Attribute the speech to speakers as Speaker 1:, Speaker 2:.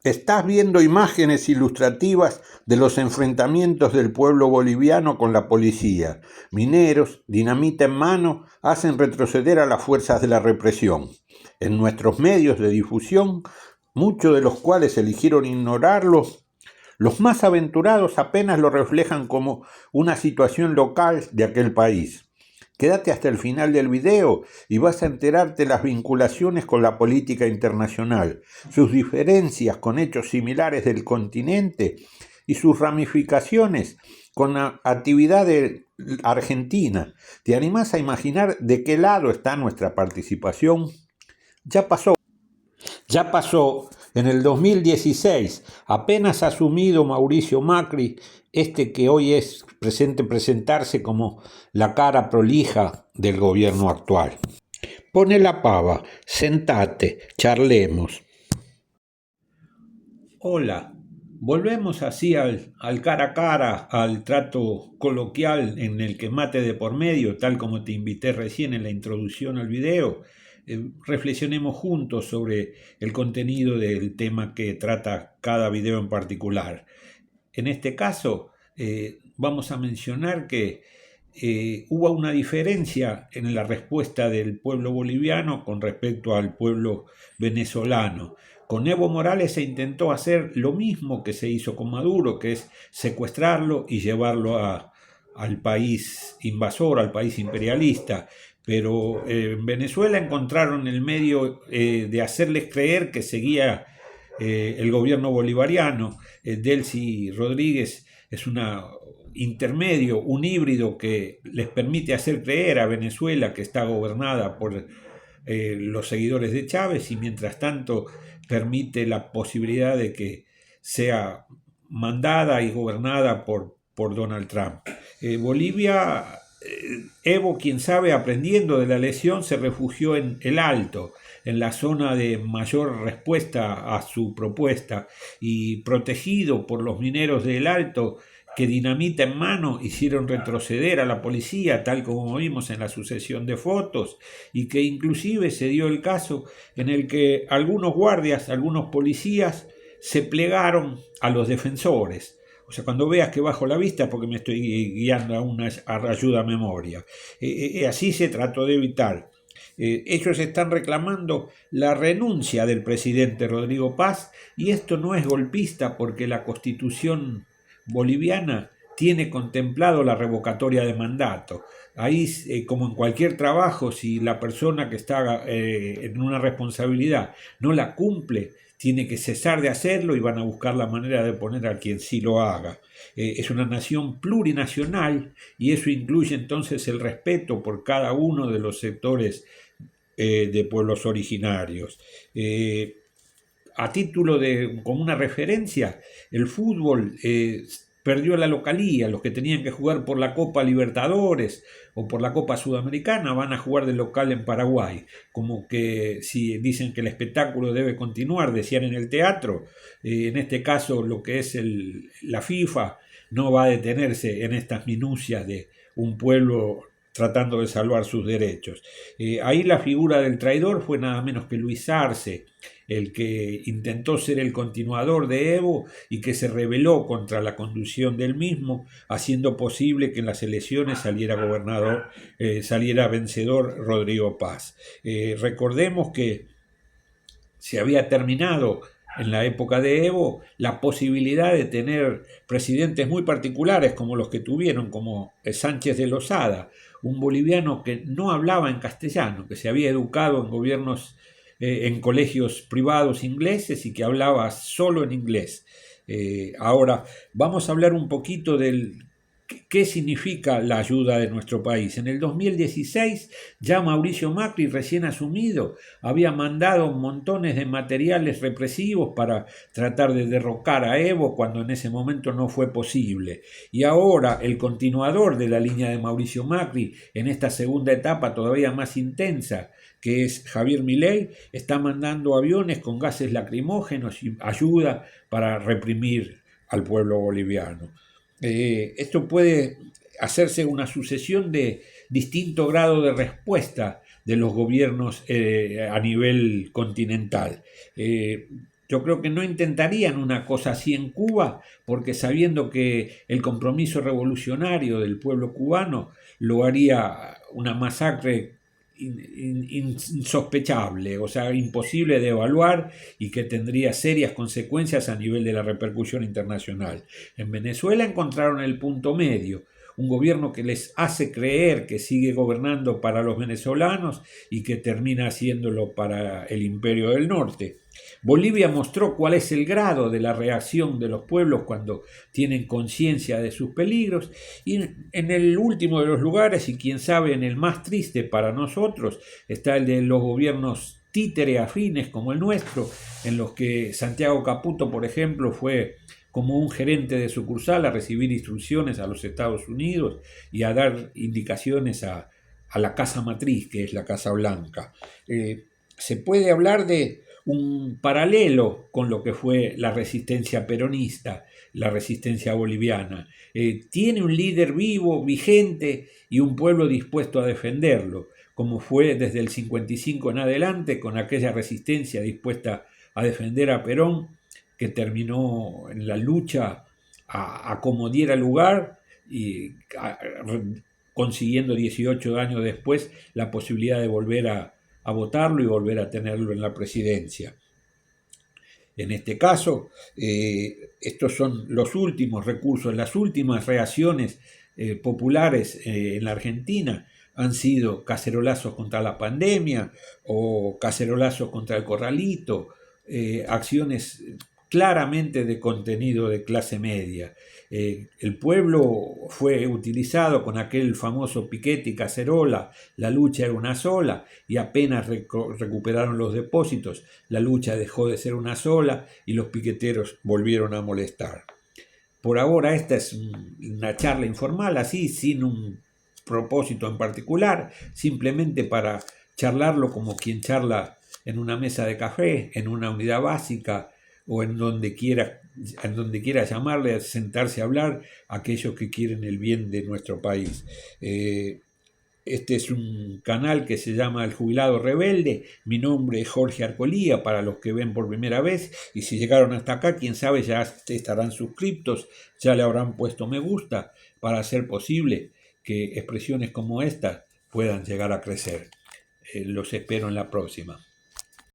Speaker 1: Estás viendo imágenes ilustrativas de los enfrentamientos del pueblo boliviano con la policía. Mineros, dinamita en mano, hacen retroceder a las fuerzas de la represión. En nuestros medios de difusión, muchos de los cuales eligieron ignorarlo, los más aventurados apenas lo reflejan como una situación local de aquel país. Quédate hasta el final del video y vas a enterarte las vinculaciones con la política internacional, sus diferencias con hechos similares del continente y sus ramificaciones con la actividad de Argentina. ¿Te animás a imaginar de qué lado está nuestra participación? Ya pasó. Ya pasó en el 2016, apenas asumido Mauricio Macri, este que hoy es presentarse como la cara prolija del gobierno actual. Pone la pava, sentate, charlemos. Hola, volvemos así al cara a cara, al trato coloquial en el que mate de por medio, tal como te invité recién en la introducción al video. Reflexionemos juntos sobre el contenido del tema que trata cada video en particular. En este caso, vamos a mencionar que hubo una diferencia en la respuesta del pueblo boliviano con respecto al pueblo venezolano. Con Evo Morales se intentó hacer lo mismo que se hizo con Maduro, que es secuestrarlo y llevarlo al país invasor, al país imperialista. Pero en Venezuela encontraron el medio de hacerles creer que seguía el gobierno bolivariano. Delcy Rodríguez es una intermedio, un híbrido que les permite hacer creer a Venezuela que está gobernada por los seguidores de Chávez y mientras tanto permite la posibilidad de que sea mandada y gobernada por Donald Trump. Bolivia, Evo, quien sabe, aprendiendo de la lesión, se refugió en el Alto, en la zona de mayor respuesta a su propuesta y protegido por los mineros del Alto que dinamita en mano hicieron retroceder a la policía, tal como vimos en la sucesión de fotos, y que inclusive se dio el caso en el que algunos guardias, algunos policías, se plegaron a los defensores. O sea, cuando veas que bajo la vista, porque me estoy guiando a una ayuda a memoria. Así se trató de evitar. Ellos están reclamando la renuncia del presidente Rodrigo Paz y esto no es golpista porque la constitución boliviana tiene contemplado la revocatoria de mandato. Ahí, como en cualquier trabajo, si la persona que está en una responsabilidad no la cumple, tiene que cesar de hacerlo y van a buscar la manera de poner a quien sí lo haga. Es una nación plurinacional y eso incluye entonces el respeto por cada uno de los sectores de pueblos originarios. A título de como una referencia, el fútbol perdió la localía, los que tenían que jugar por la Copa Libertadores o por la Copa Sudamericana van a jugar de local en Paraguay, como que si dicen que el espectáculo debe continuar, decían en el teatro, en este caso lo que es la FIFA no va a detenerse en estas minucias de un pueblo tratando de salvar sus derechos. Ahí la figura del traidor fue nada menos que Luis Arce, el que intentó ser el continuador de Evo y que se rebeló contra la conducción del mismo, haciendo posible que en las elecciones saliera vencedor Rodrigo Paz. Recordemos que se había terminado en la época de Evo la posibilidad de tener presidentes muy particulares como los que tuvieron, como Sánchez de Lozada, un boliviano que no hablaba en castellano, que se había educado en gobiernos, en colegios privados ingleses y que hablaba solo en inglés. Ahora vamos a hablar un poquito del ¿qué significa la ayuda de nuestro país? En el 2016 ya Mauricio Macri, recién asumido, había mandado montones de materiales represivos para tratar de derrocar a Evo cuando en ese momento no fue posible. Y ahora el continuador de la línea de Mauricio Macri en esta segunda etapa todavía más intensa, que es Javier Milei, está mandando aviones con gases lacrimógenos y ayuda para reprimir al pueblo boliviano. Esto puede hacerse una sucesión de distinto grado de respuesta de los gobiernos a nivel continental. Yo creo que no intentarían una cosa así en Cuba, porque sabiendo que el compromiso revolucionario del pueblo cubano lo haría una masacre insospechable, o sea, imposible de evaluar y que tendría serias consecuencias a nivel de la repercusión internacional. En Venezuela encontraron el punto medio, un gobierno que les hace creer que sigue gobernando para los venezolanos y que termina haciéndolo para el Imperio del Norte. Bolivia mostró cuál es el grado de la reacción de los pueblos cuando tienen conciencia de sus peligros, y en el último de los lugares, y quién sabe en el más triste para nosotros, está el de los gobiernos títere afines como el nuestro, en los que Santiago Caputo, por ejemplo, fue como un gerente de sucursal a recibir instrucciones a los Estados Unidos y a dar indicaciones a la casa matriz, que es la Casa Blanca. Se puede hablar de un paralelo con lo que fue la resistencia peronista, la resistencia boliviana. Tiene un líder vivo, vigente y un pueblo dispuesto a defenderlo, como fue desde el 55 en adelante, con aquella resistencia dispuesta a defender a Perón, que terminó en la lucha a como diera lugar y consiguiendo 18 años después la posibilidad de volver a votarlo y volver a tenerlo en la presidencia. En este caso, estos son los últimos recursos, las últimas reacciones populares en la Argentina han sido cacerolazos contra la pandemia o cacerolazos contra el corralito, acciones claramente de contenido de clase media. El pueblo fue utilizado con aquel famoso piquete y cacerola, la lucha era una sola, y apenas recuperaron los depósitos, la lucha dejó de ser una sola y los piqueteros volvieron a molestar. Por ahora esta es una charla informal, así, sin un propósito en particular, simplemente para charlarlo como quien charla en una mesa de café, en una unidad básica o en donde quiera llamarle, a sentarse a hablar a aquellos que quieren el bien de nuestro país. Este es un canal que se llama El Jubilado Rebelde. Mi nombre es Jorge Arcolía para los que ven por primera vez, y si llegaron hasta acá, quién sabe, ya estarán suscriptos, ya le habrán puesto me gusta para hacer posible que expresiones como esta puedan llegar a crecer. Los espero en la próxima.